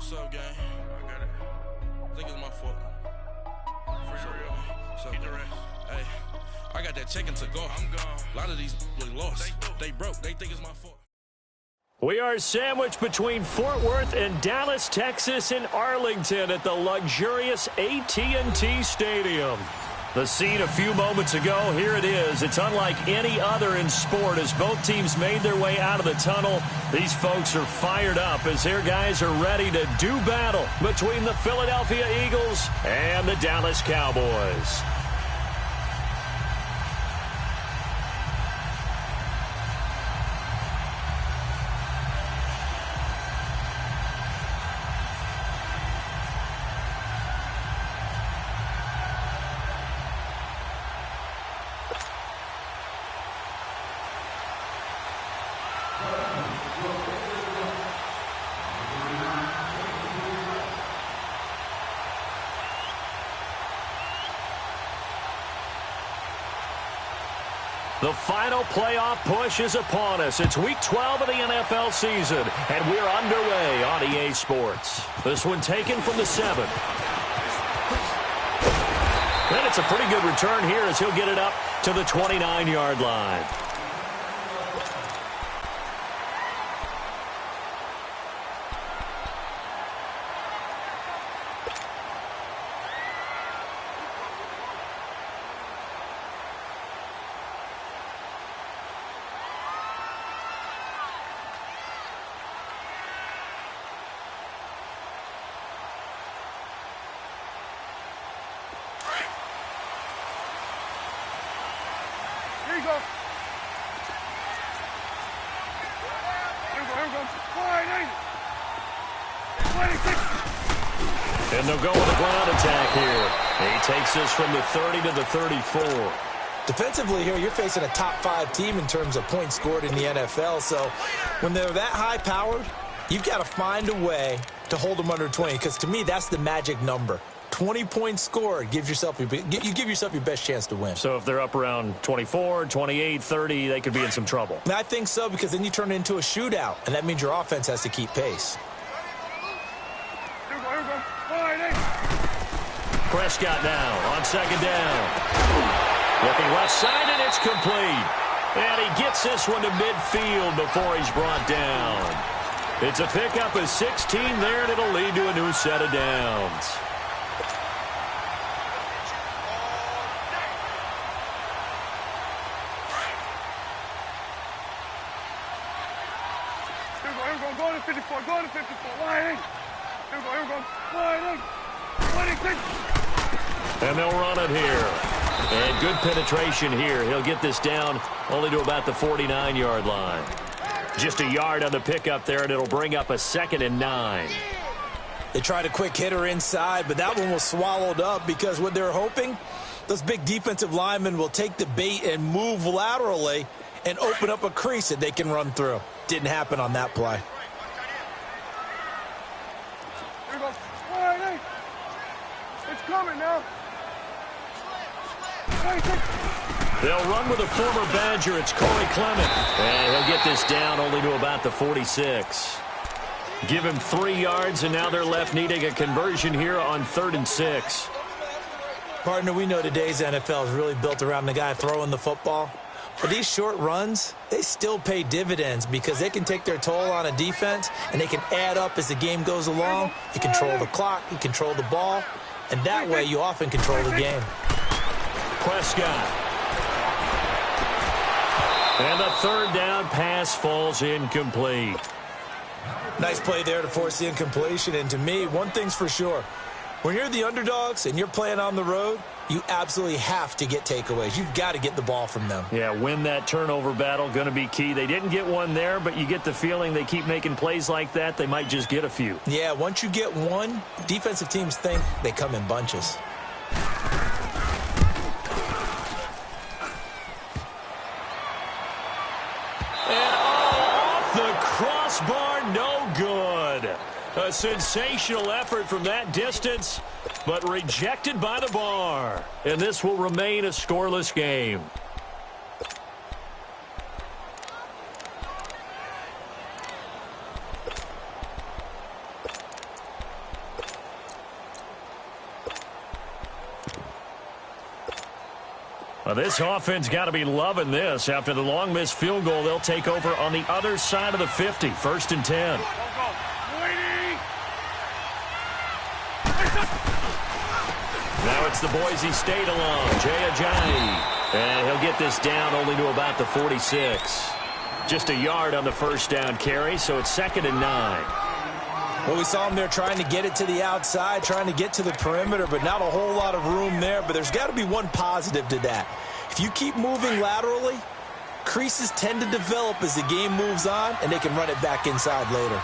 What's up, gang? I got it. I think it's my fault. For real. What's up, man? Hey, I got that chicken to go. I'm gone. A lot of these look lost. They broke. They think it's my fault. We are sandwiched between Fort Worth and Dallas, Texas, and Arlington at the luxurious AT&T Stadium. The scene a few moments ago, here it is. It's unlike any other in sport as both teams made their way out of the tunnel. These folks are fired up as their guys are ready to do battle between the Philadelphia Eagles and the Dallas Cowboys. The final playoff push is upon us. It's Week 12 of the NFL season, and we're underway on EA Sports. This one taken from the 7. And it's a pretty good return here as he'll get it up to the 29-yard line. And they'll go with a ground attack here. He takes this from the 30 to the 34. Defensively here, you're facing a top-5 team in terms of points scored in the NFL. So when they're that high-powered, you've got to find a way to hold them under 20. Because to me, that's the magic number. 20 points scored, you give yourself your best chance to win. So if they're up around 24, 28, 30, they could be in some trouble. I think so, because then you turn it into a shootout, and that means your offense has to keep pace. Prescott now on second down. Looking left side, and it's complete. And he gets this one to midfield before he's brought down. It's a pickup of 16 there, and it'll lead to a new set of downs. Go to 54, go to 54, wide in. Here we go, wide in. 26. And they'll run it here. And good penetration here. He'll get this down only to about the 49-yard line. Just a yard on the pickup there, and it'll bring up a 2nd and 9. They tried a quick hitter inside, but that one was swallowed up because what they're hoping, those big defensive linemen will take the bait and move laterally and open up a crease that they can run through. Didn't happen on that play. Here we go. Wide in. It's coming now. They'll run with a former Badger. It's Corey Clement. And he'll get this down only to about the 46. Give him 3 yards, and now they're left needing a conversion here on 3rd and 6. Partner, we know today's NFL is really built around the guy throwing the football. But these short runs, they still pay dividends because they can take their toll on a defense, and they can add up as the game goes along. You control the clock, you control the ball, and that way you often control the game. Prescott. And the 3rd down pass falls incomplete. Nice play there to force the incompletion. And to me, one thing's for sure. When you're the underdogs and you're playing on the road, you absolutely have to get takeaways. You've got to get the ball from them. Yeah, win that turnover battle, going to be key. They didn't get one there, but you get the feeling they keep making plays like that, they might just get a few. Yeah, once you get one, defensive teams think they come in bunches. And off the crossbar, no good. A sensational effort from that distance, but rejected by the bar. And this will remain a scoreless game. Well, this offense got to be loving this. After the long missed field goal, they'll take over on the other side of the 50. 1st and 10. Now it's the Boise State alum, Jay Ajayi. And he'll get this down only to about the 46. Just a yard on the first down carry, so it's 2nd and 9. Well, we saw him there trying to get it to the outside, trying to get to the perimeter, but not a whole lot of room there. But there's got to be one positive to that. If you keep moving laterally, creases tend to develop as the game moves on, and they can run it back inside later.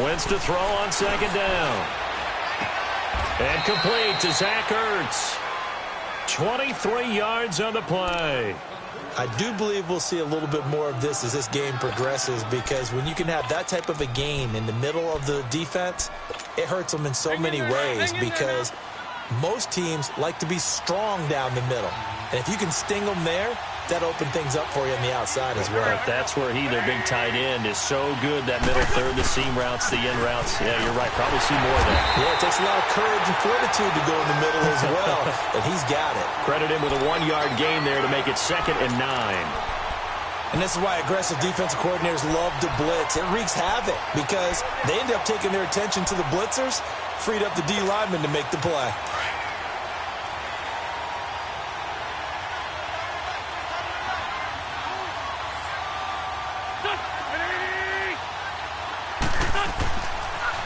Wentz to throw on 2nd down. And complete to Zach Ertz. 23 yards on the play. I do believe we'll see a little bit more of this as this game progresses, because when you can have that type of a gain in the middle of the defense, it hurts them in so many ways, because most teams like to be strong down the middle. And if you can sting them there, that open things up for you on the outside as well. That's where their big tight end, is so good. That middle third, the seam routes, the in routes. Yeah, you're right. Probably see more of that. Yeah, it takes a lot of courage and fortitude to go in the middle as well. And he's got it. Credit him with a 1-yard gain there to make it 2nd and 9. And this is why aggressive defensive coordinators love to blitz. It wreaks havoc because they end up taking their attention to the blitzers, freed up the D lineman to make the play.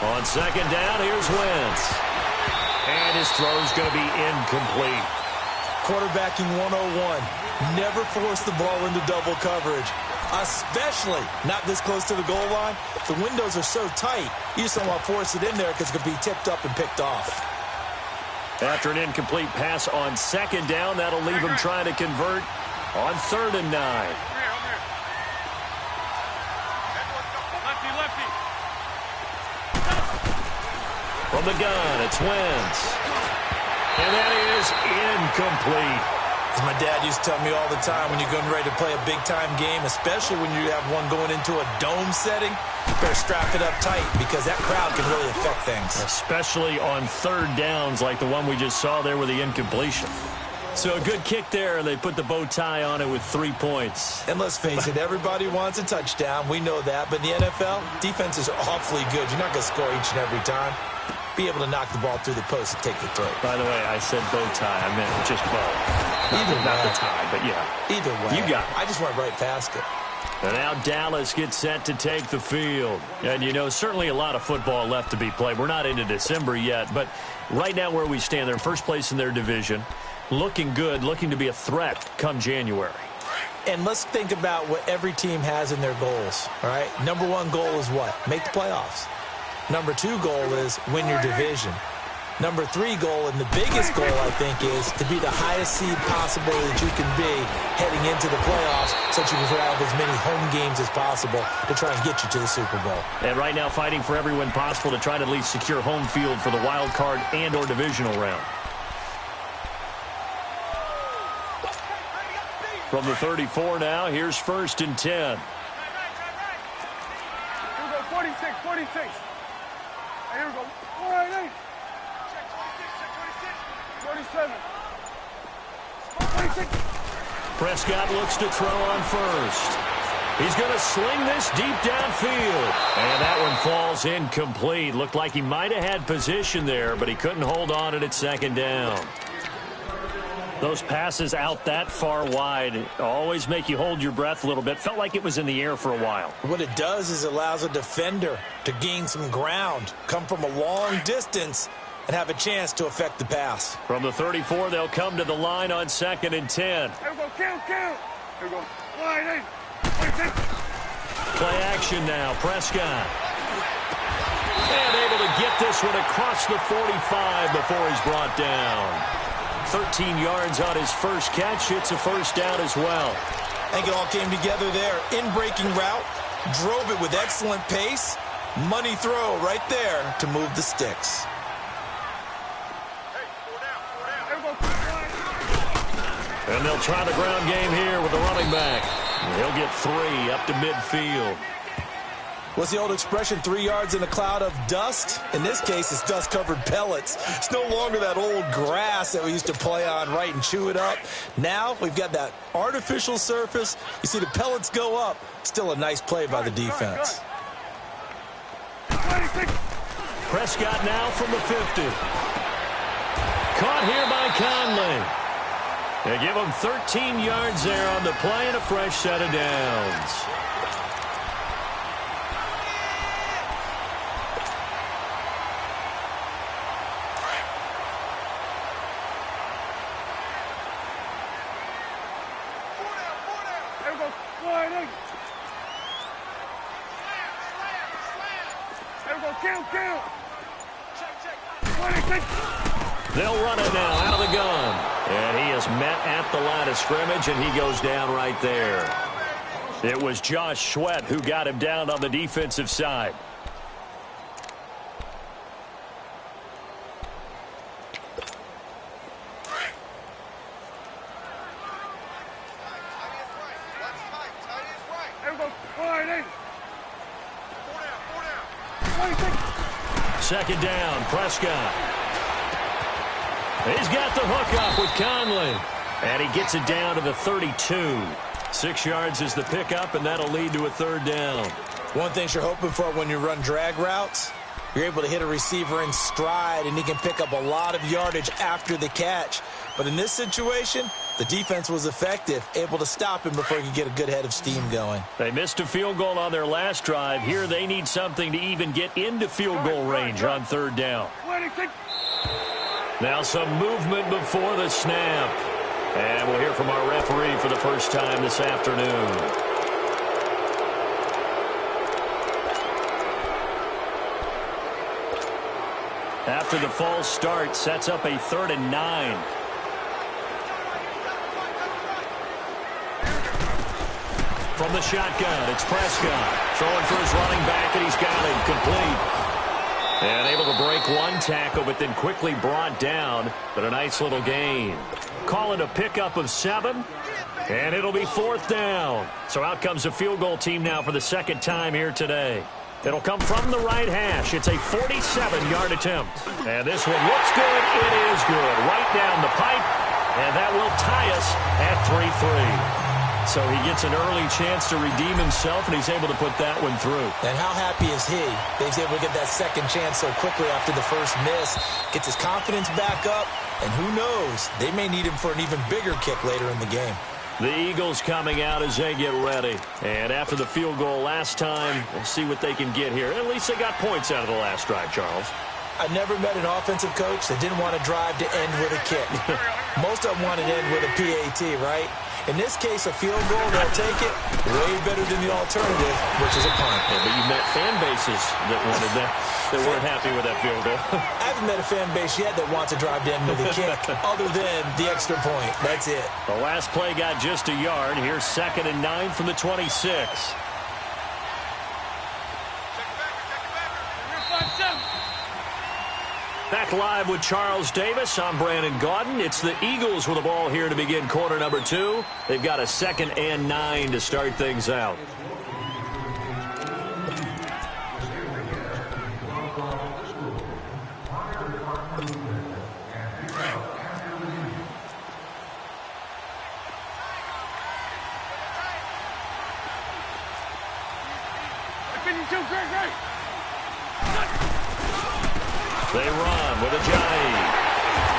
On 2nd down, here's Wentz. And his throw's going to be incomplete. Quarterbacking 101. Never force the ball into double coverage, especially not this close to the goal line. The windows are so tight, you just don't want to force it in there because it could be tipped up and picked off. After an incomplete pass on 2nd down, that'll leave him trying to convert on 3rd and 9. From the gun, it's Wentz. And that is incomplete. As my dad used to tell me all the time, when you're getting ready to play a big-time game, especially when you have one going into a dome setting, you better strap it up tight because that crowd can really affect things. Especially on 3rd downs like the one we just saw there with the incompletion. So a good kick there, and they put the bow tie on it with 3 points. And let's face it, everybody wants a touchdown. We know that. But in the NFL, defenses are awfully good. You're not going to score each and every time. Be able to knock the ball through the post and take the throw. By the way, I said bow tie. I meant just bow. Not the tie, but yeah. Either way. You got it. I just went right past it. And now Dallas gets set to take the field. And, you know, certainly a lot of football left to be played. We're not into December yet, but right now where we stand, they're first place in their division. Looking good, looking to be a threat come January. And let's think about what every team has in their goals, all right? Number 1 goal is what? Make the playoffs. Number 2 goal is win your division. Number 3 goal, and the biggest goal, I think, is to be the highest seed possible that you can be heading into the playoffs so that you can have as many home games as possible to try and get you to the Super Bowl. And right now fighting for every win possible to try to at least secure home field for the wild card and or divisional round. From the 34 now, here's 1st and 10. Here we go, 46, 46. Here we go. All right, hey. Check 26, 47. 46. Prescott looks to throw on 1st. He's going to sling this deep downfield. And that one falls incomplete. Looked like he might have had position there, but he couldn't hold on it at 2nd down. Those passes out that far wide always make you hold your breath a little bit. Felt like it was in the air for a while. What it does is it allows a defender to gain some ground, come from a long distance, and have a chance to affect the pass. From the 34, they'll come to the line on 2nd and 10. Here we go, count. Here we go. All right, hey. 46. Play action now, Prescott. And able to get this one across the 45 before he's brought down. 13 yards on his first catch. It's a 1st down as well. I think it all came together there. In-breaking route, drove it with excellent pace. Money throw right there to move the sticks. And they'll try the ground game here with the running back. He'll get 3 up to midfield. What's the old expression, 3 yards in a cloud of dust? In this case, it's dust-covered pellets. It's no longer that old grass that we used to play on, right, and chew it up. Now we've got that artificial surface. You see the pellets go up. Still a nice play by the defense. Prescott now from the 50. Caught here by Conley. They give him 13 yards there on the play and a fresh set of downs. They'll run it now out of the gun. And he is met at the line of scrimmage, and he goes down right there. It was Josh Sweat who got him down on the defensive side. Second down, Prescott. He's got the hook up with Conley. And he gets it down to the 32. 6 yards is the pickup, and that'll lead to a third down. One thing you're hoping for when you run drag routes, you're able to hit a receiver in stride, and he can pick up a lot of yardage after the catch. But in this situation, the defense was effective, able to stop him before he could get a good head of steam going. They missed a field goal on their last drive. Here they need something to even get into field goal range on third down. Now some movement before the snap. And we'll hear from our referee for the first time this afternoon. After the false start, sets up a 3rd and 9. From the shotgun, it's Prescott. Throwing for his running back, and he's got it complete. And able to break one tackle, but then quickly brought down. But a nice little gain. Call it a pickup of 7. And it'll be 4th down. So out comes the field goal team now for the second time here today. It'll come from the right hash. It's a 47-yard attempt. And this one looks good. It is good. Right down the pipe. And that will tie us at 3-3. So he gets an early chance to redeem himself, and he's able to put that one through. And how happy is he that he's able to get that second chance so quickly after the first miss? Gets his confidence back up, and who knows, they may need him for an even bigger kick later in the game. The Eagles coming out as they get ready. And after the field goal last time, we'll see what they can get here. At least they got points out of the last drive, Charles. I never met an offensive coach that didn't want to drive to end with a kick. Most of them wanted to end with a PAT, right? In this case, a field goal, they'll take it way better than the alternative, which is a punt. Yeah, but you met fan bases that wanted that, that weren't happy with that field goal. I haven't met a fan base yet that wants to drive to end with a kick other than the extra point. That's it. The last play got just a yard. Here's 2nd and 9 from the 26. Back live with Charles Davis. I'm Brandon Gaudin. It's the Eagles with the ball here to begin quarter number 2. They've got a 2nd and 9 to start things out. They run with Ajayi.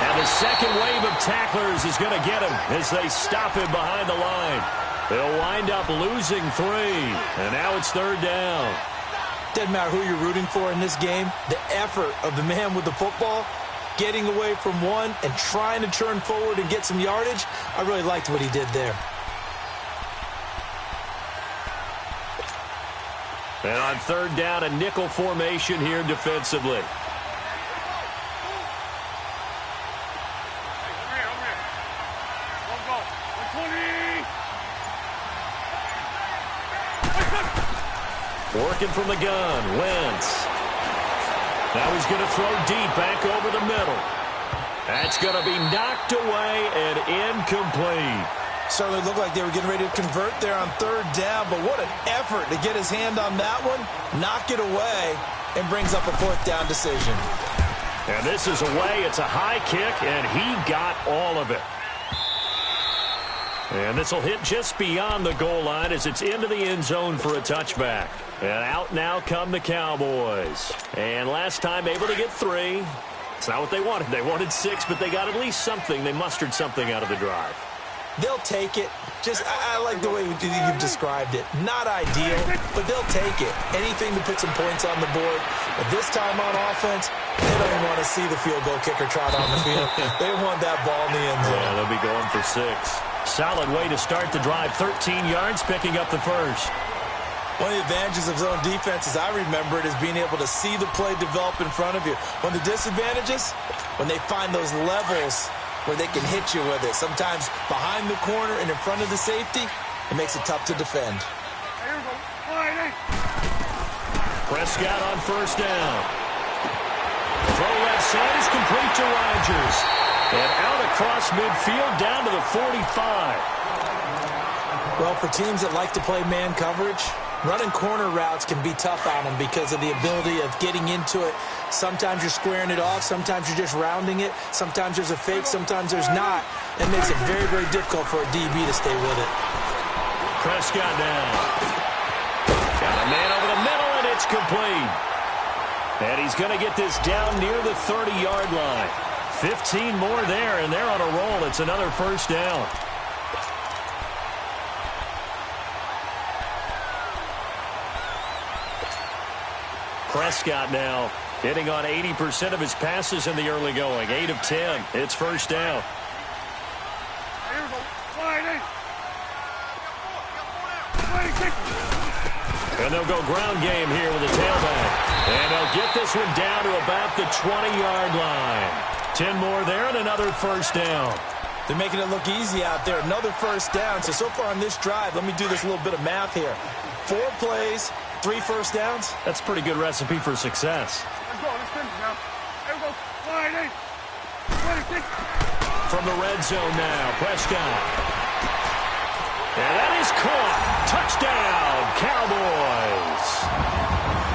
And the second wave of tacklers is going to get him as they stop him behind the line. They'll wind up losing 3. And now it's 3rd down. Doesn't matter who you're rooting for in this game. The effort of the man with the football, getting away from one and trying to turn forward and get some yardage, I really liked what he did there. And on 3rd down, a nickel formation here defensively. Working from the gun, Wentz. Now he's going to throw deep back over the middle. That's going to be knocked away and incomplete. Certainly looked like they were getting ready to convert there on third down, but what an effort to get his hand on that one, knock it away, and brings up a fourth down decision. And this is away. It's a high kick, and he got all of it. And this will hit just beyond the goal line as it's into the end zone for a touchback. And out now come the Cowboys. And last time able to get 3. It's not what they wanted. They wanted 6, but they got at least something. They mustered something out of the drive. They'll take it. I like the way you've described it. Not ideal, but they'll take it. Anything to put some points on the board. But this time on offense, they don't even want to see the field goal kicker trot on the field. They want that ball in the end zone. Yeah, they'll be going for 6. Solid way to start the drive. 13 yards, picking up the first. One of the advantages of zone defense, as I remember it, is being able to see the play develop in front of you. One of the disadvantages, when they find those levels where they can hit you with it. Sometimes behind the corner and in front of the safety, it makes it tough to defend. Prescott on first down. Throw left side is complete to Rodgers. And out across midfield down to the 45. Well, for teams that like to play man coverage, running corner routes can be tough on them because of the ability of getting into it. Sometimes you're squaring it off. Sometimes you're just rounding it. Sometimes there's a fake. Sometimes there's not. It makes it very, very difficult for a DB to stay with it. Prescott down. Got a man over the middle, and it's complete. And he's going to get this down near the 30-yard line. 15 more there, and they're on a roll. It's another first down. Prescott now hitting on 80% of his passes in the early going. 8 of 10. It's first down. And they'll go ground game here with a tailback. And they'll get this one down to about the 20-yard line. 10 more there and another first down. They're making it look easy out there. Another first down. So far on this drive, let me do this little bit of math here. 4 plays, 3 first downs. That's a pretty good recipe for success. From the red zone now, Prescott. And that is caught. Touchdown, Cowboys.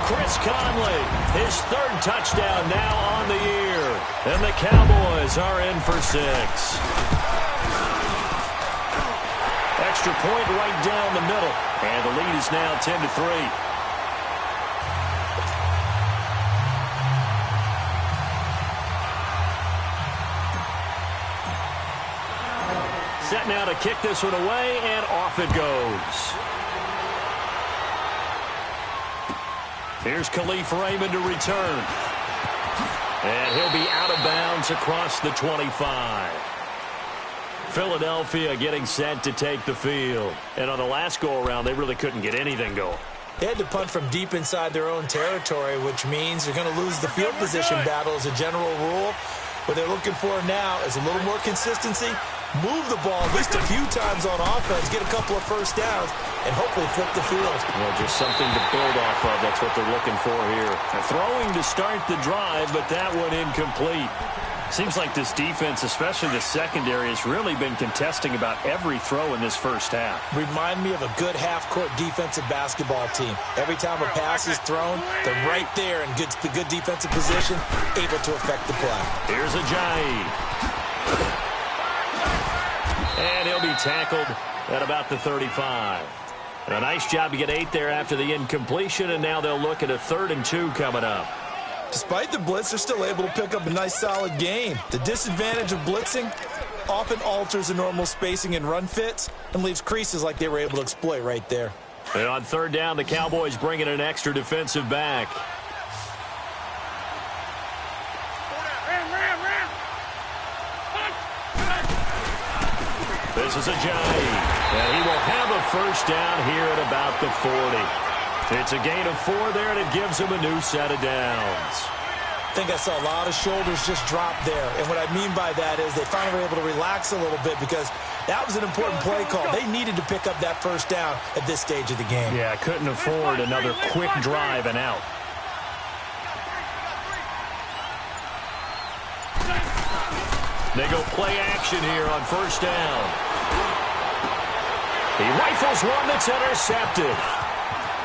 Chris Conley, his 3rd touchdown now on the year. And the Cowboys are in for 6. Extra point right down the middle. And the lead is now 10-3. Set now to kick this one away, and off it goes. Here's Khalif Raymond to return. And he'll be out of bounds across the 25. Philadelphia getting set to take the field. And on the last go-around, they really couldn't get anything going. They had to punt from deep inside their own territory, which means they're going to lose the field position battle as a general rule. What they're looking for now is a little more consistency, move the ball at least a few times on offense, get a couple of first downs, and hopefully flip the field. Well, just something to build off of. That's what they're looking for here. Throwing to start the drive, but that one incomplete. Seems like this defense, especially the secondary, has really been contesting about every throw in this first half. Remind me of a good half-court defensive basketball team. Every time a pass is thrown, they're right there in good defensive position, able to affect the play. Here's Ajayi. And he'll be tackled at about the 35. And a nice job to get 8 there after the incompletion, and now they'll look at a 3rd and 2 coming up. Despite the blitz, they're still able to pick up a nice, solid gain. The disadvantage of blitzing often alters the normal spacing and run fits and leaves creases like they were able to exploit right there. And on 3rd down, the Cowboys bring in an extra defensive back. This is Ajayi, and he will have a first down here at about the 40. It's a gain of 4 there, and it gives him a new set of downs. I think I saw a lot of shoulders just drop there. And what I mean by that is they finally were able to relax a little bit because that was an important play call. They needed to pick up that first down at this stage of the game. Yeah, couldn't afford another quick drive and out. They go play action here on first down. He rifles one that's intercepted.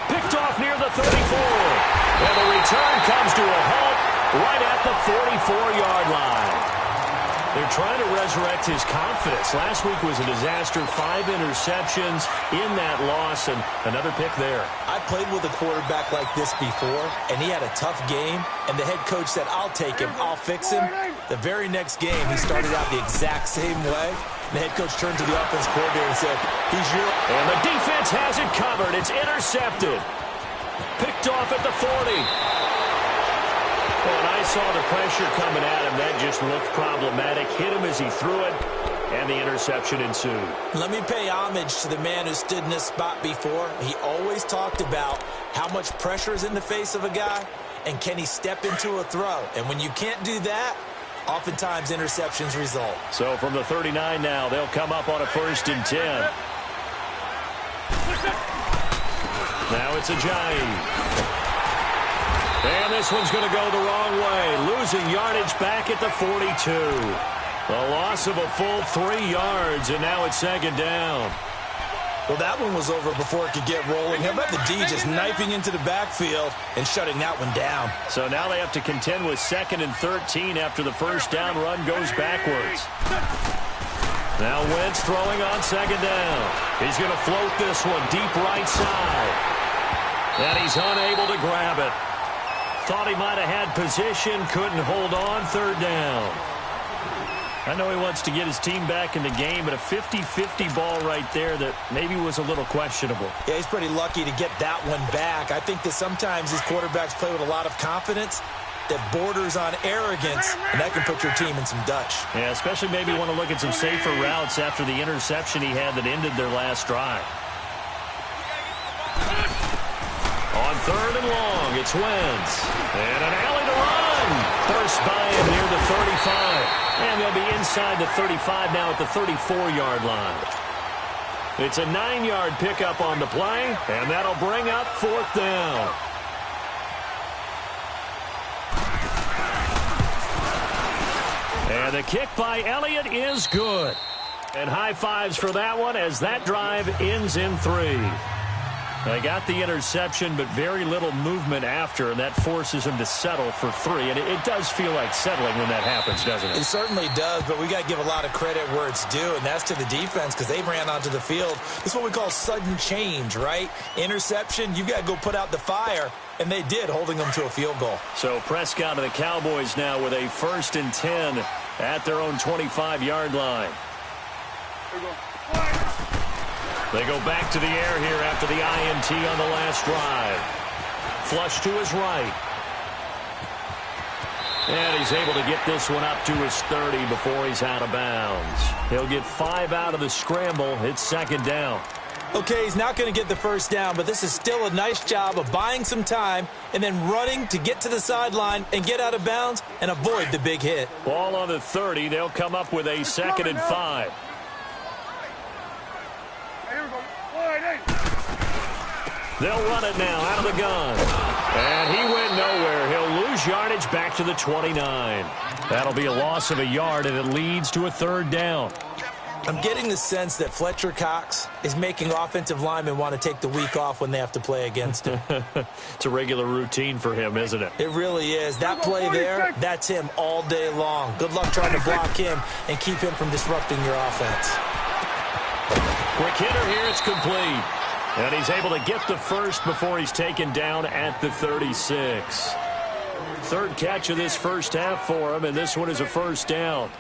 Picked off near the 34. And the return comes to a halt right at the 44-yard line. They're trying to resurrect his confidence. Last week was a disaster. 5 interceptions in that loss, and another pick there. I played with a quarterback like this before, and he had a tough game, and the head coach said, I'll take him, I'll fix him. The very next game, he started out the exact same way. The head coach turned to the offense coordinator and said, he's your... And the defense has it covered. It's intercepted. Picked off at the 40. When I saw the pressure coming at him, that just looked problematic. Hit him as he threw it, and the interception ensued. Let me pay homage to the man who stood in this spot before. He always talked about how much pressure is in the face of a guy, and can he step into a throw. And when you can't do that, oftentimes interceptions result. So from the 39 now, they'll come up on a 1st and 10. Now it's a Ajayi. And this one's going to go the wrong way. Losing yardage back at the 42. A loss of a full 3 yards, and now it's 2nd down. Well, that one was over before it could get rolling. How about the D just knifing into the backfield and shutting that one down? So now they have to contend with 2nd and 13 after the first down run goes backwards. Now Wentz throwing on 2nd down. He's going to float this one deep right side. And he's unable to grab it. Thought he might have had position, couldn't hold on, 3rd down. I know he wants to get his team back in the game, but a 50-50 ball right there that maybe was a little questionable. Yeah, he's pretty lucky to get that one back. I think that sometimes these quarterbacks play with a lot of confidence that borders on arrogance, and that can put your team in some Dutch. Yeah, especially maybe want to look at some safer routes after the interception he had that ended their last drive. On 3rd and long, it's Wentz. And an alley to run. First by him near the 35. And they'll be inside the 35 now at the 34-yard line. It's a 9-yard pickup on the play, and that'll bring up 4th down. And the kick by Elliott is good. And high fives for that one as that drive ends in 3. They got the interception, but very little movement after, and that forces him to settle for 3. And it does feel like settling when that happens, doesn't it? It certainly does, but we got to give a lot of credit where it's due, and that's to the defense because they ran onto the field. This is what we call sudden change, right? Interception, you got to go put out the fire, and they did, holding them to a field goal. So Prescott and the Cowboys now with a 1st and 10 at their own 25-yard line. They go back to the air here after the INT on the last drive. Flush to his right. And he's able to get this one up to his 30 before he's out of bounds. He'll get 5 out of the scramble. It's 2nd down. Okay, he's not going to get the first down, but this is still a nice job of buying some time and then running to get to the sideline and get out of bounds and avoid the big hit. Ball on the 30. They'll come up with a 2nd and 5. They'll run it now out of the gun. And he went nowhere. He'll lose yardage back to the 29. That'll be a loss of a yard, and it leads to a 3rd down. I'm getting the sense that Fletcher Cox is making offensive linemen want to take the week off when they have to play against him. It's a regular routine for him, isn't it? It really is. That play there, that's him all day long. Good luck trying to block him and keep him from disrupting your offense. Quick hitter here, it's complete. And he's able to get the first before he's taken down at the 36. 3rd catch of this first half for him, and this one is a 1st down.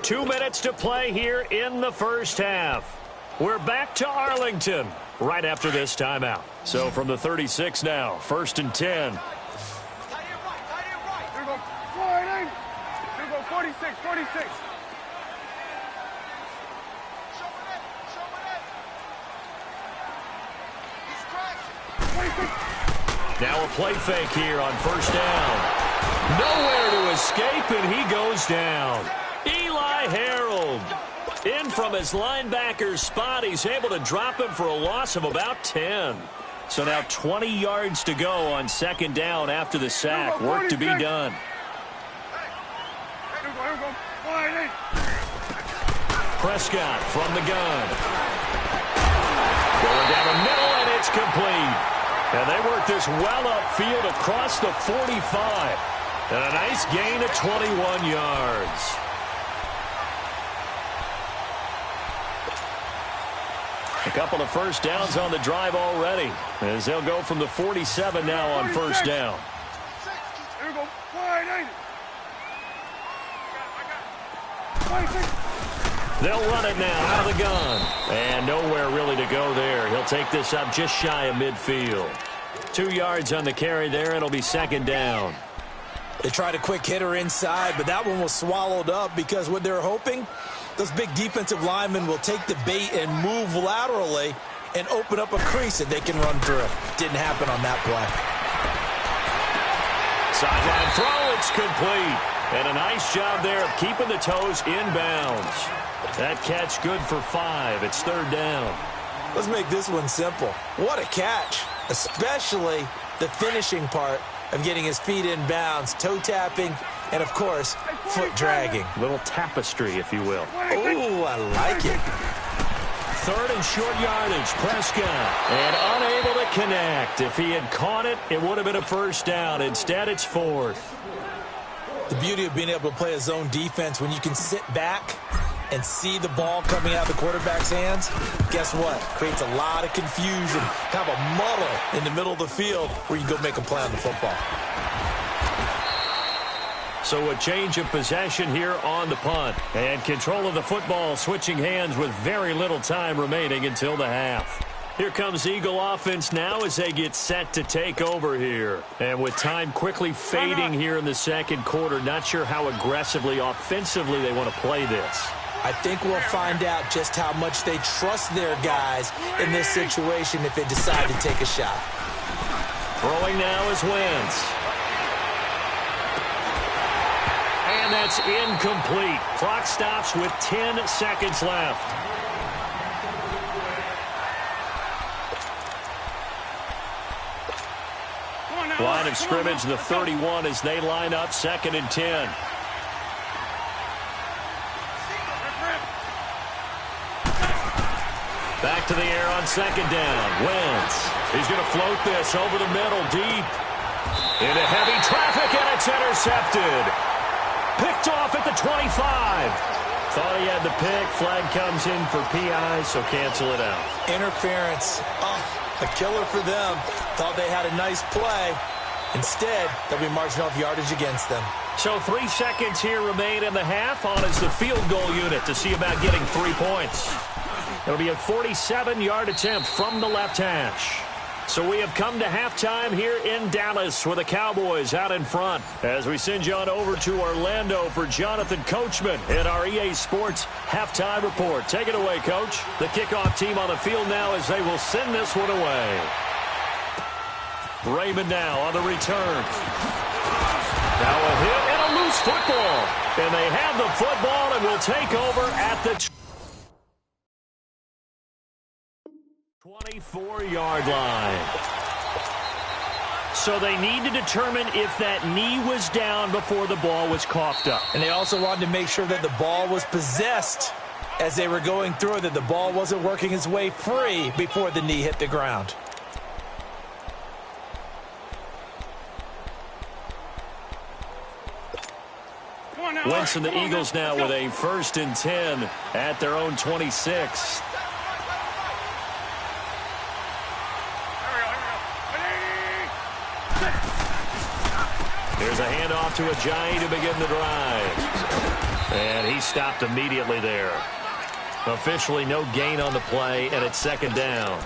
Two minutes to play here in the first half. We're back to Arlington right after this timeout. So from the 36 now, 1st and 10. 46. Now a play fake here on 1st down. Nowhere to escape, and he goes down. Eli Harold in from his linebacker spot. He's able to drop him for a loss of about 10. So now 20 yards to go on second down after the sack. Work to be done. Prescott from the gun. Going down the middle, and it's complete. And they work this well upfield across the 45. And a nice gain of 21 yards. A couple of first downs on the drive already, as they'll go from the 47 now on first down. Here we go. They'll run it now out of the gun. And nowhere really to go there. He'll take this up just shy of midfield. 2 yards on the carry there. It'll be second down. They tried a quick hitter inside, but that one was swallowed up because what they're hoping, those big defensive linemen will take the bait and move laterally and open up a crease that they can run through. Didn't happen on that play. Sideline throw, it's complete. And a nice job there of keeping the toes inbounds. That catch good for 5. It's third down. Let's make this one simple. What a catch, especially the finishing part of getting his feet in bounds, toe tapping, and, of course, foot dragging. Little tapestry, if you will. Oh, I like it. Third and short yardage, Prescott. And unable to connect. If he had caught it, it would have been a first down. Instead, it's fourth. The beauty of being able to play a zone defense when you can sit back and see the ball coming out of the quarterback's hands, guess what? Creates a lot of confusion, kind of a muddle in the middle of the field where you can go make a play on the football. So a change of possession here on the punt. And control of the football switching hands with very little time remaining until the half. Here comes Eagle offense now as they get set to take over here. And with time quickly fading here in the second quarter, not sure how aggressively, offensively they want to play this. I think we'll find out just how much they trust their guys in this situation if they decide to take a shot. Throwing now is Wentz. And that's incomplete. Clock stops with 10 seconds left. Line of scrimmage, the 31 as they line up, second and 10. Back to the air on second down. Wentz. He's going to float this over the middle, deep. Into heavy traffic, and it's intercepted. Picked off at the 25. Thought he had the pick. Flag comes in for PI, so cancel it out. Interference. Oh, a killer for them. Thought they had a nice play. Instead, they'll be marching off yardage against them. So 3 seconds here remain in the half. On is the field goal unit to see about getting 3 points. It'll be a 47-yard attempt from the left hash. So we have come to halftime here in Dallas with the Cowboys out in front. As we send you on over to Orlando for Jonathan Coachman in our EA Sports halftime report. Take it away, Coach. The kickoff team on the field now as they will send this one away. Raymond now on the return. Now a hit and a loose football. And they have the football and will take over at the 24-yard line. So they need to determine if that knee was down before the ball was coughed up. And they also wanted to make sure that the ball was possessed as they were going through, that the ball wasn't working its way free before the knee hit the ground. Wentz and the Eagles now with a 1st and 10 at their own 26. Here's a handoff to Ajayi to begin the drive. And he stopped immediately there. Officially no gain on the play, and it's second down.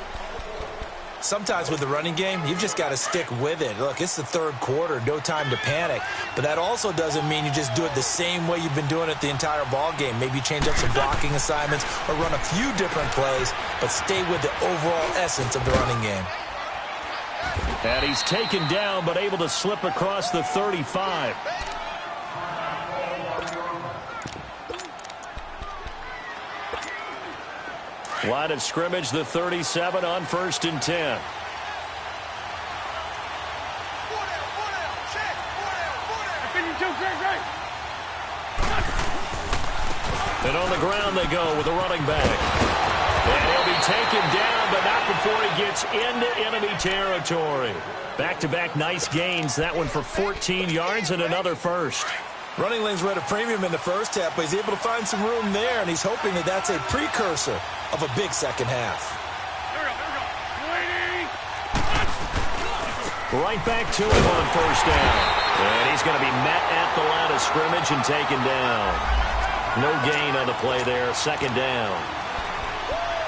Sometimes with the running game, you've just got to stick with it. Look, it's the third quarter, no time to panic. But that also doesn't mean you just do it the same way you've been doing it the entire ball game. Maybe change up some blocking assignments or run a few different plays, but stay with the overall essence of the running game. And he's taken down, but able to slip across the 35. Line of scrimmage, the 37 on 1st and 10. And on the ground they go with a running back. And he'll be taken down, but not before he gets into enemy territory. Back-to-back nice gains. That one for 14 yards and another first. Running lanes were at a premium in the first half, but he's able to find some room there, and he's hoping that that's a precursor of a big second half. Right back to him on first down. And he's going to be met at the line of scrimmage and taken down. No gain on the play there, second down.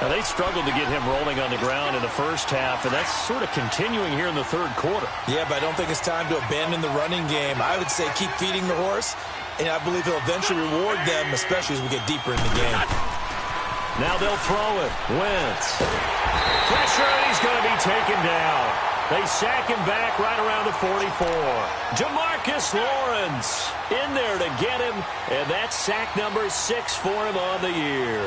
Now, they struggled to get him rolling on the ground in the first half, and that's sort of continuing here in the third quarter. Yeah, but I don't think it's time to abandon the running game. I would say keep feeding the horse, and I believe he'll eventually reward them, especially as we get deeper in the game. Now they'll throw it. Wentz. Pressure, and he's going to be taken down. They sack him back right around the 44. Demarcus Lawrence in there to get him, and that's sack number 6 for him on the year.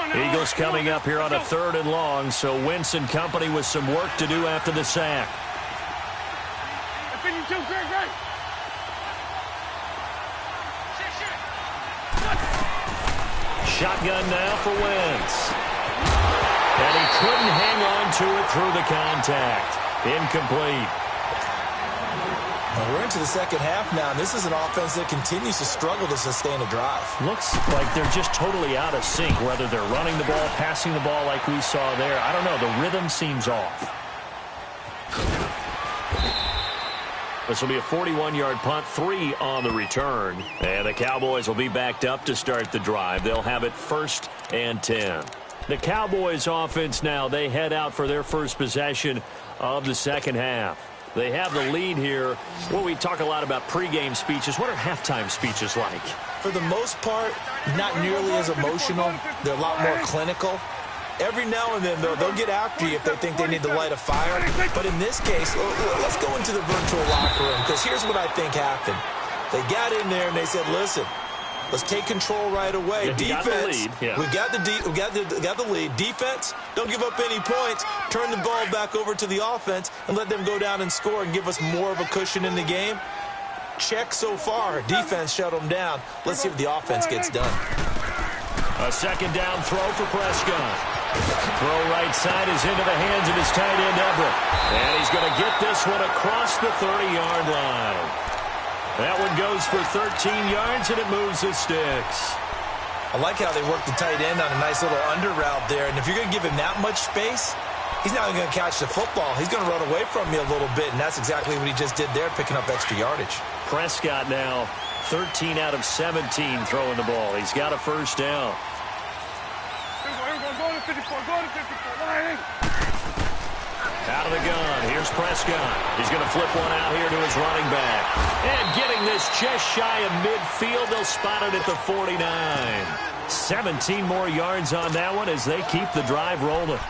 Eagles coming up here on a 3rd and long, so Wentz and company with some work to do after the sack. Shotgun now for Wentz. And he couldn't hang on to it through the contact. Incomplete. Well, we're into the second half now, and this is an offense that continues to struggle to sustain a drive. Looks like they're just totally out of sync, whether they're running the ball, passing the ball like we saw there. I don't know. The rhythm seems off. This will be a 41-yard punt, 3 on the return. And the Cowboys will be backed up to start the drive. They'll have it 1st and 10. The Cowboys offense now, they head out for their first possession of the second half. They have the lead here. Well, we talk a lot about pregame speeches. What are halftime speeches like? For the most part, not nearly as emotional. They're a lot more clinical. Every now and then, though, they'll get after you if they think they need to light a fire. But in this case, let's go into the virtual locker room, because here's what I think happened. They got in there and they said, listen, let's take control right away. Yeah, defense, we got the lead. Defense, don't give up any points. Turn the ball back over to the offense and let them go down and score and give us more of a cushion in the game. Check so far. Defense shut them down. Let's see what the offense gets done. A second down throw for Prescott. Throw right side is into the hands of his tight end, Everett. And he's going to get this one across the 30-yard line. That one goes for 13 yards, and it moves the sticks. I like how they work the tight end on a nice little under route there. And if you're going to give him that much space, he's not going to catch the football. He's going to run away from you a little bit, and that's exactly what he just did there, picking up extra yardage. Prescott now 13 out of 17 throwing the ball. He's got a first down. Out of the gun, here's Prescott. He's going to flip one out here to his running back. And getting this just shy of midfield, they'll spot it at the 49. 17 more yards on that one as they keep the drive rolling.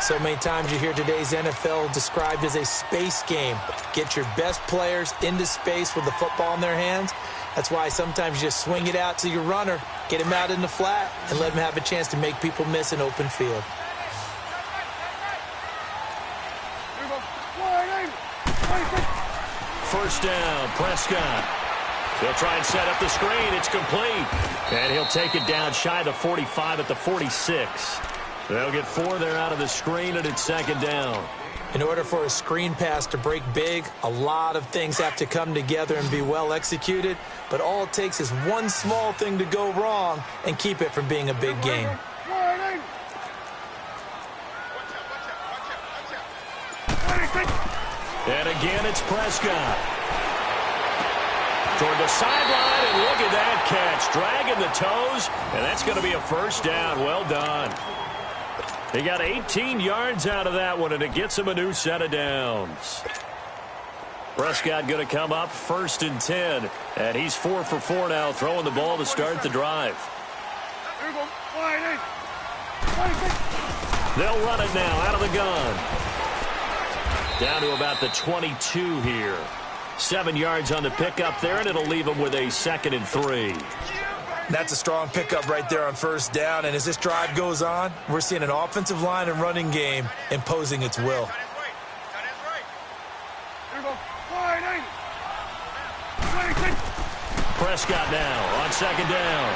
So many times you hear today's NFL described as a space game. Get your best players into space with the football in their hands. That's why sometimes you just swing it out to your runner, get him out in the flat, and let him have a chance to make people miss an open field. First down, Prescott. He'll try and set up the screen. It's complete. And he'll take it down shy of the 45 at the 46. They'll get 4 there out of the screen, and it's second down. In order for a screen pass to break big, a lot of things have to come together and be well executed. But all it takes is one small thing to go wrong and keep it from being a big game. And again, it's Prescott. Toward the sideline, and look at that catch. Dragging the toes, and that's going to be a first down. Well done. He got 18 yards out of that one, and it gets him a new set of downs. Prescott going to come up 1st and 10, and he's 4 for 4 now, throwing the ball to start the drive. They'll run it now out of the gun. Down to about the 22 here. 7 yards on the pickup there, and it'll leave them with a 2nd and 3. That's a strong pickup right there on first down. And as this drive goes on, we're seeing an offensive line and running game imposing its will. Prescott now on second down.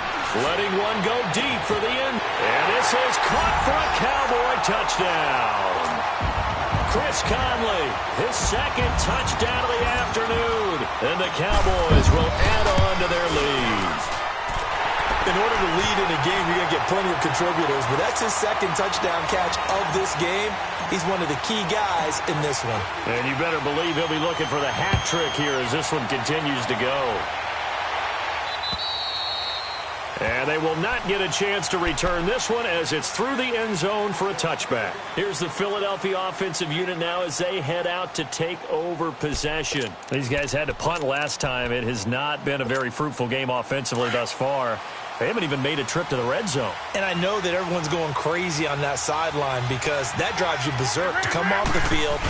Letting one go deep for the end. And this is caught for a Cowboy touchdown. Chris Conley, his second touchdown of the afternoon. And the Cowboys will add on to their lead. In order to lead in a game, you're going to get plenty of contributors, but that's his second touchdown catch of this game. He's one of the key guys in this one. And you better believe he'll be looking for the hat trick here as this one continues to go. And they will not get a chance to return this one as it's through the end zone for a touchback. Here's the Philadelphia offensive unit now as they head out to take over possession. These guys had to punt last time. It has not been a very fruitful game offensively thus far. They haven't even made a trip to the red zone. And I know that everyone's going crazy on that sideline because that drives you berserk to come off the field,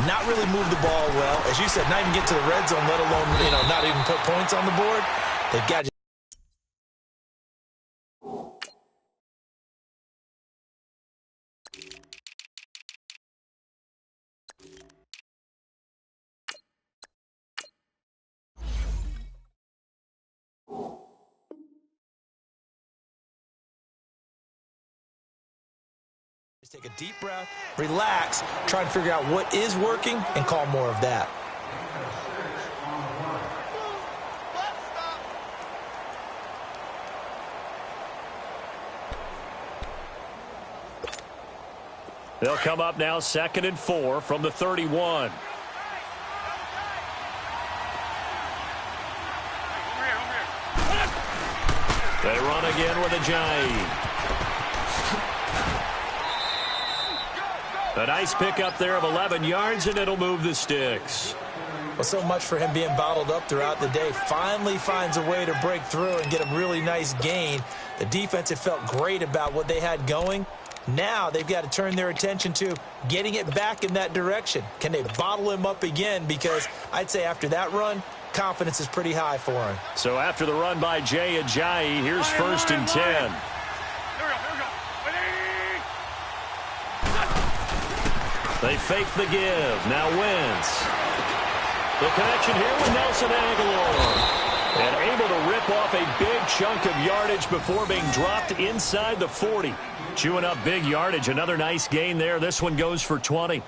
not really move the ball well. As you said, not even get to the red zone, let alone, not even put points on the board. They've got to take a deep breath, relax, try and figure out what is working, and call more of that. They'll come up now 2nd and 4 from the 31. They run again with Ajayi. A nice pickup there of 11 yards, and it'll move the sticks. Well, so much for him being bottled up throughout the day. Finally finds a way to break through and get a really nice gain. The defense had felt great about what they had going. Now they've got to turn their attention to getting it back in that direction. Can they bottle him up again? Because I'd say after that run, confidence is pretty high for him. So after the run by Jay Ajayi, here's 1st and 10. They fake the give. Now Wentz. The connection here with Nelson Aguilar. And able to rip off a big chunk of yardage before being dropped inside the 40. Chewing up big yardage. Another nice gain there. This one goes for 20.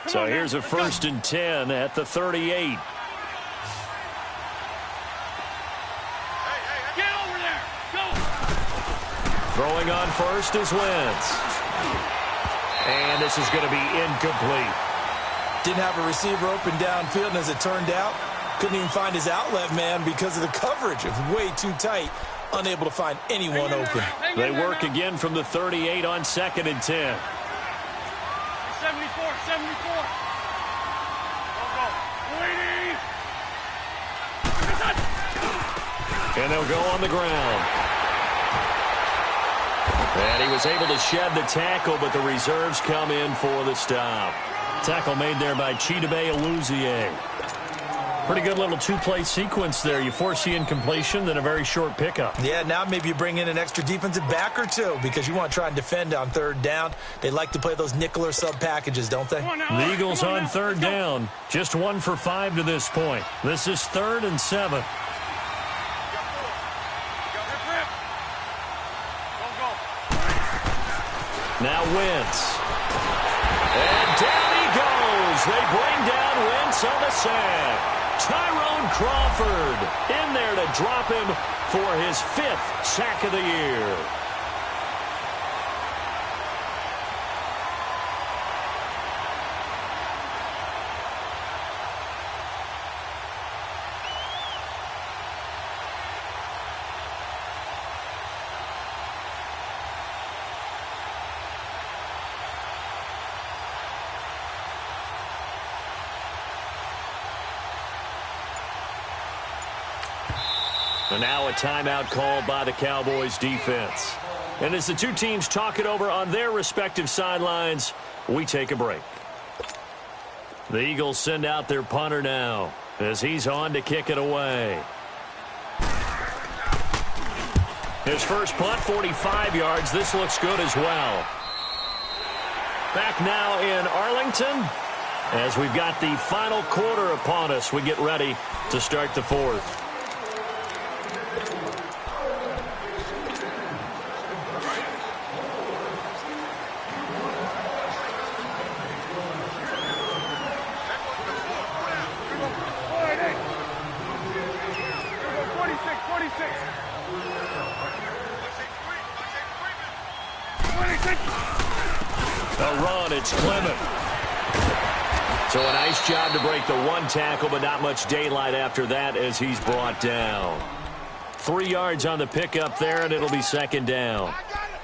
So here's a 1st and 10 at the 38. Throwing on first is Wentz. And this is going to be incomplete. Didn't have a receiver open downfield, and as it turned out, couldn't even find his outlet man because of the coverage. It was way too tight, unable to find anyone open. They work again from the 38 on 2nd and 10. 74, 74. And they'll go on the ground. And he was able to shed the tackle, but the reserves come in for the stop. Tackle made there by Chidobe Awuzie. Pretty good little two-play sequence there. You force the incompletion, then a very short pickup. Yeah, now maybe you bring in an extra defensive back or two because you want to try and defend on 3rd down. They like to play those nickel or sub packages, don't they? The Eagles on 3rd down. Just 1 for 5 to this point. This is 3rd and 7. Now Wentz. And down he goes. They bring down Wentz on the sack. Tyrone Crawford in there to drop him for his 5th sack of the year. And now a timeout called by the Cowboys defense. And as the two teams talk it over on their respective sidelines, we take a break. The Eagles send out their punter now. as he's on to kick it away. His first punt, 45 yards. This looks good as well. Back now in Arlington as we've got the final quarter upon us. We get ready to start the fourth. The run, it's Clement. So a nice job to break the one tackle, but not much daylight after that as he's brought down. 3 yards on the pickup there, and it'll be second down.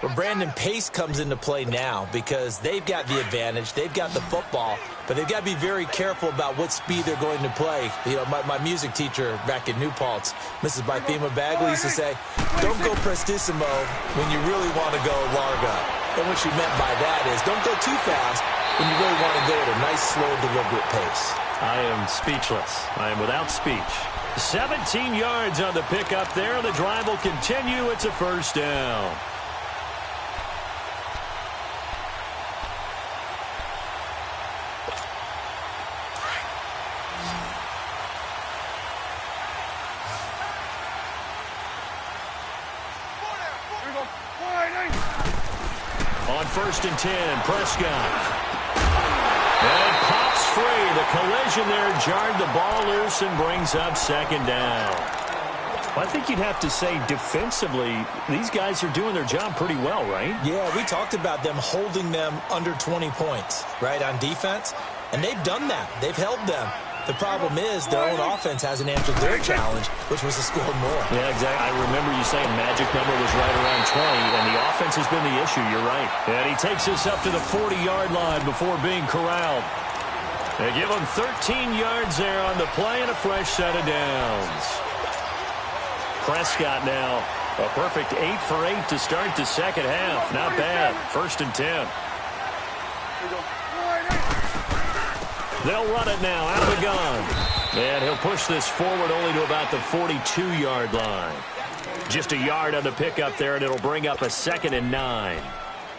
Well, Brandon, pace comes into play now because they've got the advantage. They've got the football, but they've got to be very careful about what speed they're going to play. You know, my music teacher back in New Paltz, Mrs. Bythema Bagley, used to say, don't go prestissimo when you really want to go larga. And what she meant by that is don't go too fast when you really want to go at a nice, slow, deliberate pace. I am speechless. I am without speech. 17 yards on the pickup there. The drive will continue. It's a first down. On 1st and 10, Prescott. And it pops free. The collision there jarred the ball loose and brings up second down. Well, I think you'd have to say defensively, these guys are doing their job pretty well, right? Yeah, we talked about them holding them under 20 points, right, on defense. And they've done that. They've held them. The problem is their own offense hasn't answered their challenge, which was to score more. Yeah, exactly. I remember you saying magic number was right around 20, and the offense has been the issue. You're right. And he takes this up to the 40-yard line before being corralled. They give him 13 yards there on the play and a fresh set of downs. Prescott now a perfect 8 for 8 to start the second half. Not bad. 1st and 10. They'll run it now out of the gun. And he'll push this forward only to about the 42-yard line. Just a yard on the pickup there, and it'll bring up a 2nd and 9.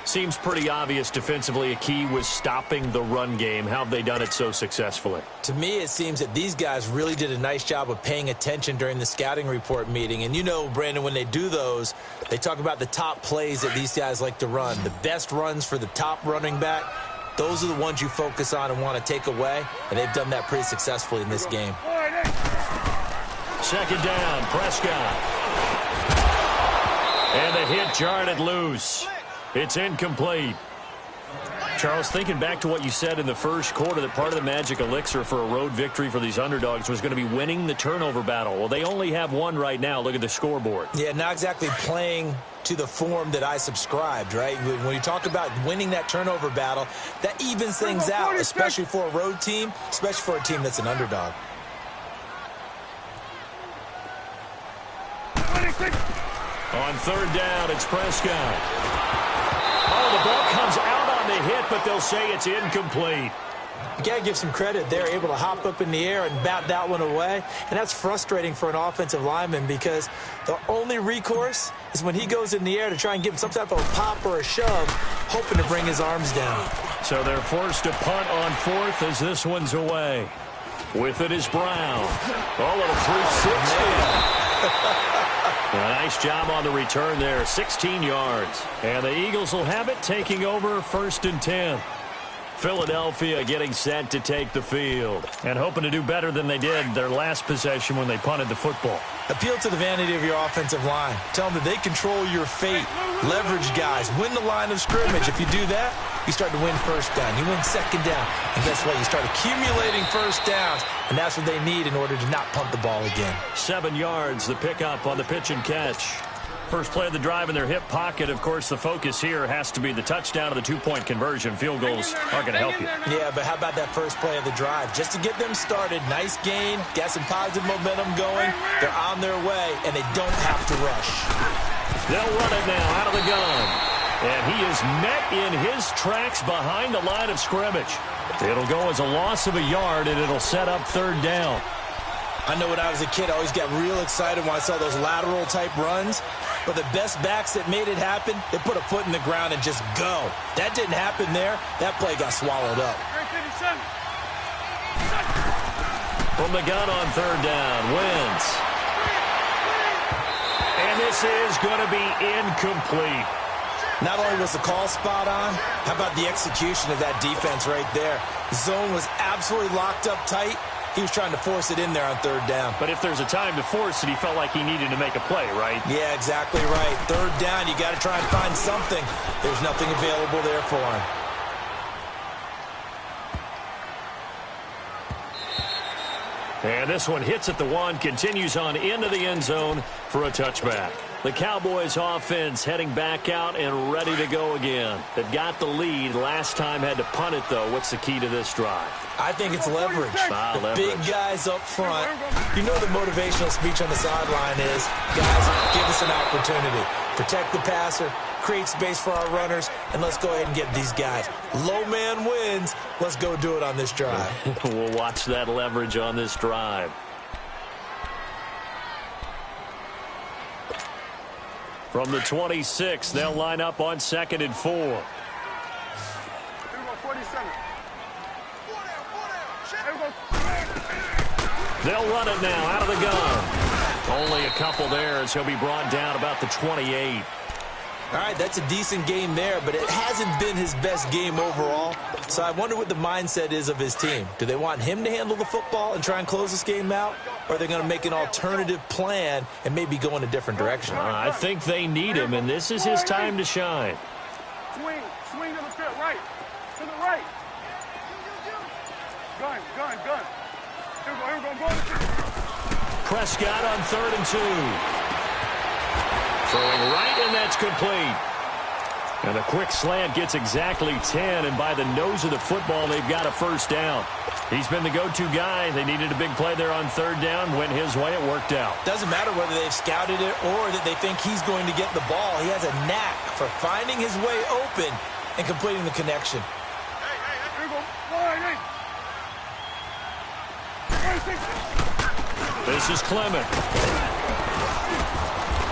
Seems pretty obvious defensively a key was stopping the run game. How have they done it so successfully? To me, it seems that these guys really did a nice job of paying attention during the scouting report meeting. And you know, Brandon, when they do those, they talk about the top plays that these guys like to run. The best runs for the top running back. Those are the ones you focus on and want to take away, and they've done that pretty successfully in this game. Second down, Prescott. And the hit jarred it loose. It's incomplete. Charles, thinking back to what you said in the first quarter, that part of the magic elixir for a road victory for these underdogs was going to be winning the turnover battle. Well, they only have one right now. Look at the scoreboard. Yeah, not exactly playing to the form that I subscribed, right? When you talk about winning that turnover battle, that evens things out, especially for a road team, especially for a team that's an underdog. On 3rd down, it's Prescott. Oh, the ball comes out on the hit, but they'll say it's incomplete. You got to give some credit. They're able to hop up in the air and bat that one away. And that's frustrating for an offensive lineman because the only recourse is when he goes in the air to try and give him some type of a pop or a shove, hoping to bring his arms down. So they're forced to punt on 4th as this one's away. With it is Brown. Oh, little 360. A nice job on the return there. 16 yards. And the Eagles will have it, taking over 1st and 10. Philadelphia getting set to take the field and hoping to do better than they did their last possession when they punted the football. Appeal to the vanity of your offensive line. Tell them that they control your fate. Leverage guys. Win the line of scrimmage. If you do that, you start to win 1st down. You win 2nd down. And guess what? You start accumulating 1st downs, and that's what they need in order to not punt the ball again. 7 yards, the pickup on the pitch and catch. First play of the drive in their hip pocket. Of course, the focus here has to be the touchdown of the 2-point conversion. Field goals aren't going to help you. Yeah, but how about that first play of the drive? Just to get them started, nice gain, got some positive momentum going. They're on their way, and they don't have to rush. They'll run it now out of the gun. And he is met in his tracks behind the line of scrimmage. It'll go as a loss of a yard, and it'll set up 3rd down. I know when I was a kid, I always got real excited when I saw those lateral-type runs. But the best backs that made it happen, they put a foot in the ground and just go. That didn't happen there. That play got swallowed up. From the gun on third down, Wentz. And this is going to be incomplete. Not only was the call spot on, how about the execution of that defense right there? Zone was absolutely locked up tight. He was trying to force it in there on third down. But if there's a time to force it, he felt like he needed to make a play, right? Yeah, exactly right. Third down, you got to try and find something. There's nothing available there for him. And this one hits at the 1, continues on into the end zone for a touchback. The Cowboys offense heading back out and ready to go again. They've got the lead. Last time had to punt it, though. What's the key to this drive? I think it's leverage. Leverage. Big guys up front. You know the motivational speech on the sideline is, guys, give us an opportunity. Protect the passer, create space for our runners, and let's go ahead and get these guys. Low man wins. Let's go do it on this drive. We'll watch that leverage on this drive. From the 26, they'll line up on 2nd and 4. They'll run it now out of the gun. Only a couple there as he'll be brought down about the 28. All right, that's a decent game there, but it hasn't been his best game overall. So I wonder what the mindset is of his team. Do they want him to handle the football and try and close this game out? Or are they going to make an alternative plan and maybe go in a different direction? I think they need him, and this is his time to shine. Swing to the field, right. To the right. Gun. Here we go. Prescott on 3rd and 2. Throwing right, and that's complete. And a quick slant gets exactly 10, and by the nose of the football, they've got a first down. He's been the go-to guy. They needed a big play there on 3rd down. Went his way. It worked out. Doesn't matter whether they've scouted it or that they think he's going to get the ball. He has a knack for finding his way open and completing the connection. Here we go. This is Clement.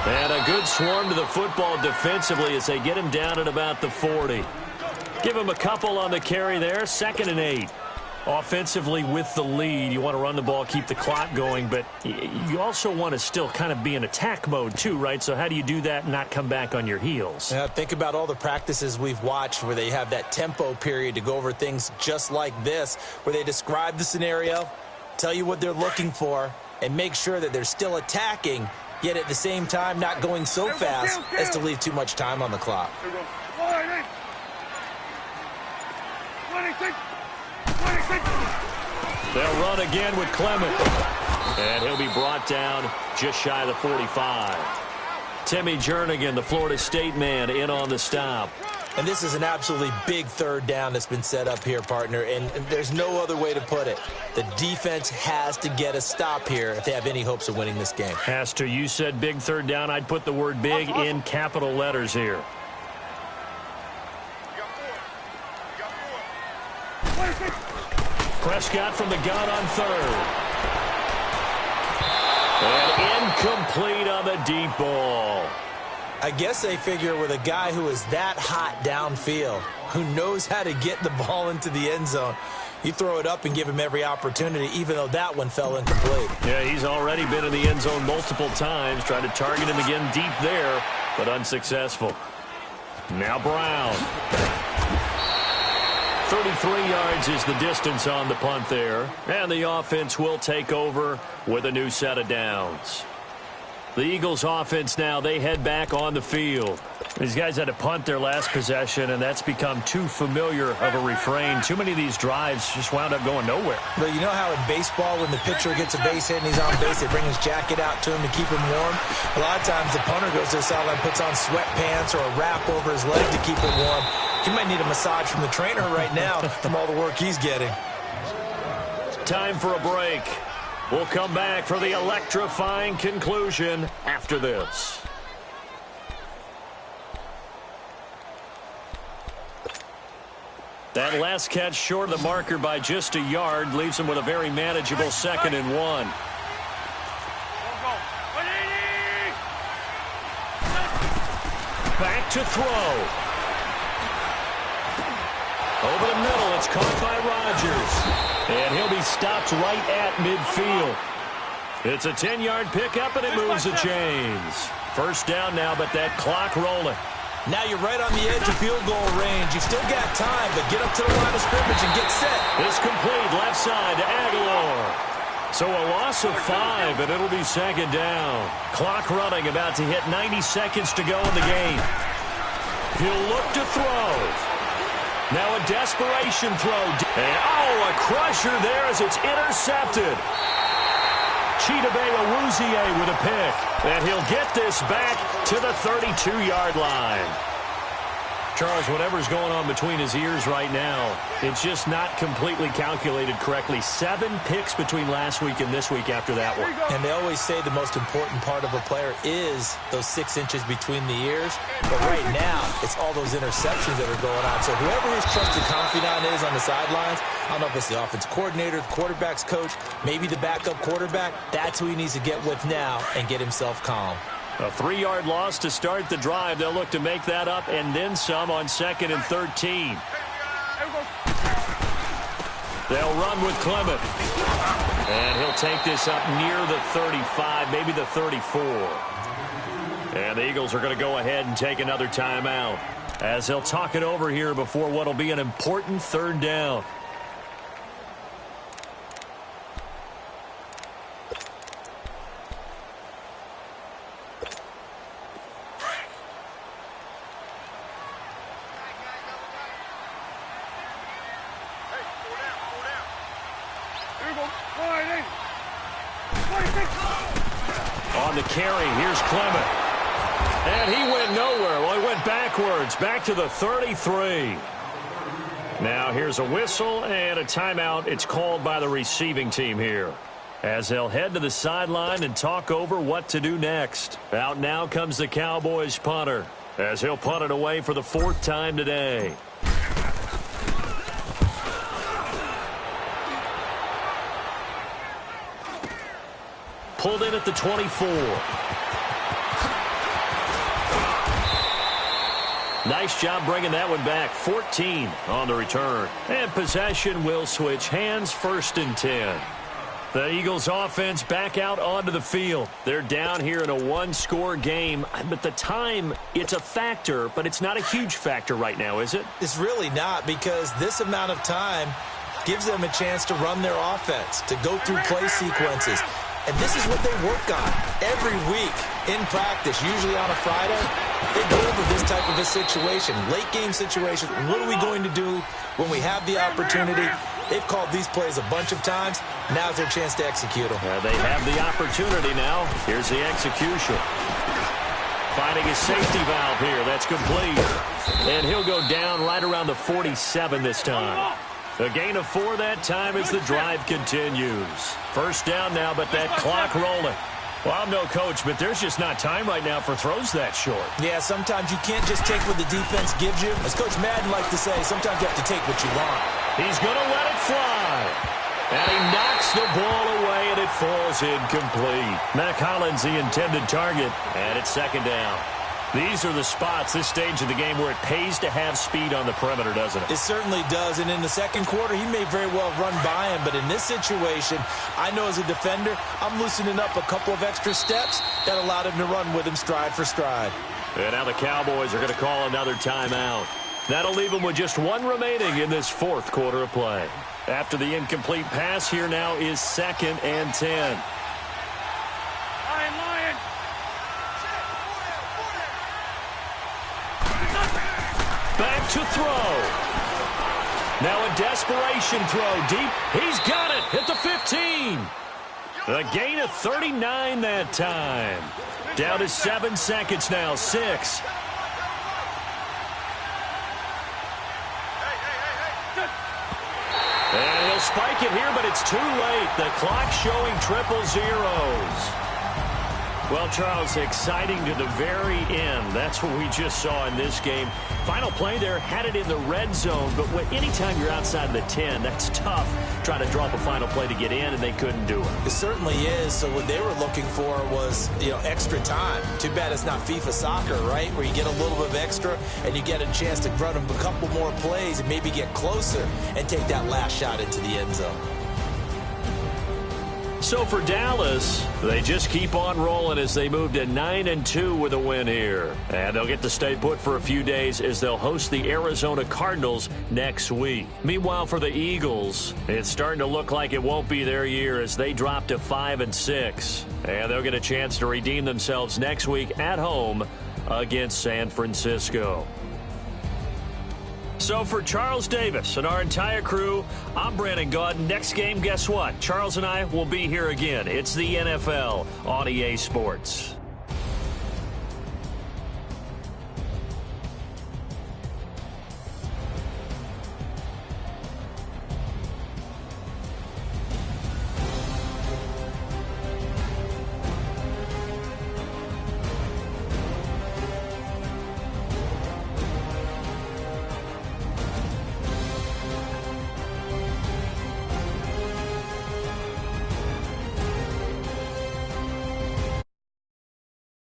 And a good swarm to the football defensively as they get him down at about the 40. Give him a couple on the carry there. 2nd and 8. Offensively with the lead, you want to run the ball, keep the clock going, but you also want to still kind of be in attack mode too, right? So how do you do that and not come back on your heels? Yeah, think about all the practices we've watched where they have that tempo period to go over things just like this, where they describe the scenario, tell you what they're looking for, and make sure that they're still attacking, yet at the same time not going so fast as to leave too much time on the clock. Here we go. 26. They'll run again with Clement. And he'll be brought down just shy of the 45. Timmy Jernigan, the Florida State man, in on the stop. And this is an absolutely big 3rd down that's been set up here, partner, and there's no other way to put it. The defense has to get a stop here if they have any hopes of winning this game. Has to. You said big 3rd down. I'd put the word big in capital letters here. Prescott from the gun on 3rd. And incomplete on the deep ball. I guess they figure with a guy who is that hot downfield, who knows how to get the ball into the end zone, you throw it up and give him every opportunity, even though that one fell incomplete. Yeah, he's already been in the end zone multiple times, tried to target him again deep there, but unsuccessful. Now Brown. 33 yards is the distance on the punt there. And the offense will take over with a new set of downs. The Eagles offense now, they head back on the field. These guys had to punt their last possession, and that's become too familiar of a refrain. Too many of these drives just wound up going nowhere. But you know how in baseball, when the pitcher gets a base hit and he's on base, they bring his jacket out to him to keep him warm? A lot of times the punter goes to the sideline, puts on sweatpants or a wrap over his leg to keep him warm. He might need a massage from the trainer right now from all the work he's getting. Time for a break. We'll come back for the electrifying conclusion after this. That last catch short of the marker by just a yard leaves him with a very manageable 2nd and 1. to throw. Over the middle, it's caught by Rodgers. And he'll be stopped right at midfield. It's a 10-yard pickup, and it moves the chains. First down now, but that clock rolling. Now you're right on the edge of field goal range. You've still got time, but get up to the line of scrimmage and get set. It's complete left side to Aguilar. So a loss of 5, and it'll be second down. Clock running, about to hit 90 seconds to go in the game. He'll look to throw. Now a desperation throw. And, a crusher there as it's intercepted. Chidobe with a pick. And he'll get this back to the 32-yard line. Charles, whatever's going on between his ears right now, it's just not completely calculated correctly. 7 picks between last week and this week after that one. And they always say the most important part of a player is those 6 inches between the ears. But right now, it's all those interceptions that are going on. So whoever his trusted confidant is on the sidelines, I don't know if it's the offense coordinator, the quarterback's coach, maybe the backup quarterback, that's who he needs to get with now and get himself calm. A 3-yard loss to start the drive. They'll look to make that up and then some on 2nd and 13. They'll run with Clement. And he'll take this up near the 35, maybe the 34. And the Eagles are going to go ahead and take another timeout as they'll talk it over here before what will be an important 3rd down. On the carry, here's Clement. And he went nowhere. Well, he went backwards, back to the 33. Now here's a whistle and a timeout. It's called by the receiving team here, as they'll head to the sideline and talk over what to do next. Out now comes the Cowboys punter, as he'll punt it away for the 4th time today. Pulled in at the 24. Nice job bringing that one back. 14 on the return. And possession will switch hands, 1st and 10. The Eagles offense back out onto the field. They're down here in a 1-score game. But the time, it's a factor, but it's not a huge factor right now, is it? It's really not, because this amount of time gives them a chance to run their offense, to go through play sequences. And this is what they work on every week in practice, usually on a Friday. They go over this type of a situation, late-game situation. What are we going to do when we have the opportunity? They've called these plays a bunch of times. Now's their chance to execute them. They have the opportunity now. Here's the execution. Finding his safety valve here. That's complete. And he'll go down right around the 47 this time. A gain of 4 that time as the drive continues. First down now, but that clock rolling. Well, I'm no coach, but there's just not time right now for throws that short. Yeah, sometimes you can't just take what the defense gives you. As Coach Madden likes to say, sometimes you have to take what you want. He's going to let it fly. And he knocks the ball away, and it falls incomplete. Mac Hollins, the intended target, and it's 2nd down. These are the spots, this stage of the game, where it pays to have speed on the perimeter, doesn't it? It certainly does, and in the 2nd quarter, he may very well run by him, but in this situation, I know as a defender, I'm loosening up a couple of extra steps that allowed him to run with him stride for stride. And now the Cowboys are going to call another timeout. That'll leave them with just 1 remaining in this 4th quarter of play. After the incomplete pass, here now is 2nd and 10. Back to throw. Now a desperation throw deep. He's got it at the 15. A gain of 39 that time. Down to 7 seconds now. 6. And he'll spike it here, but it's too late. The clock showing triple zeros. Well, Charles, exciting to the very end. That's what we just saw in this game. Final play there, had it in the red zone, but anytime you're outside of the 10, that's tough trying to drop a final play to get in, and they couldn't do it. It certainly is. So what they were looking for was, extra time. Too bad it's not FIFA soccer, right, where you get a little bit of extra and you get a chance to run a couple more plays and maybe get closer and take that last shot into the end zone. So for Dallas, they just keep on rolling as they move to 9-2 with a win here. And they'll get to stay put for a few days as they'll host the Arizona Cardinals next week. Meanwhile, for the Eagles, it's starting to look like it won't be their year as they drop to 5-6. And they'll get a chance to redeem themselves next week at home against San Francisco. So for Charles Davis and our entire crew, I'm Brandon Gaudin. Next game, guess what? Charles and I will be here again. It's the NFL on EA Sports.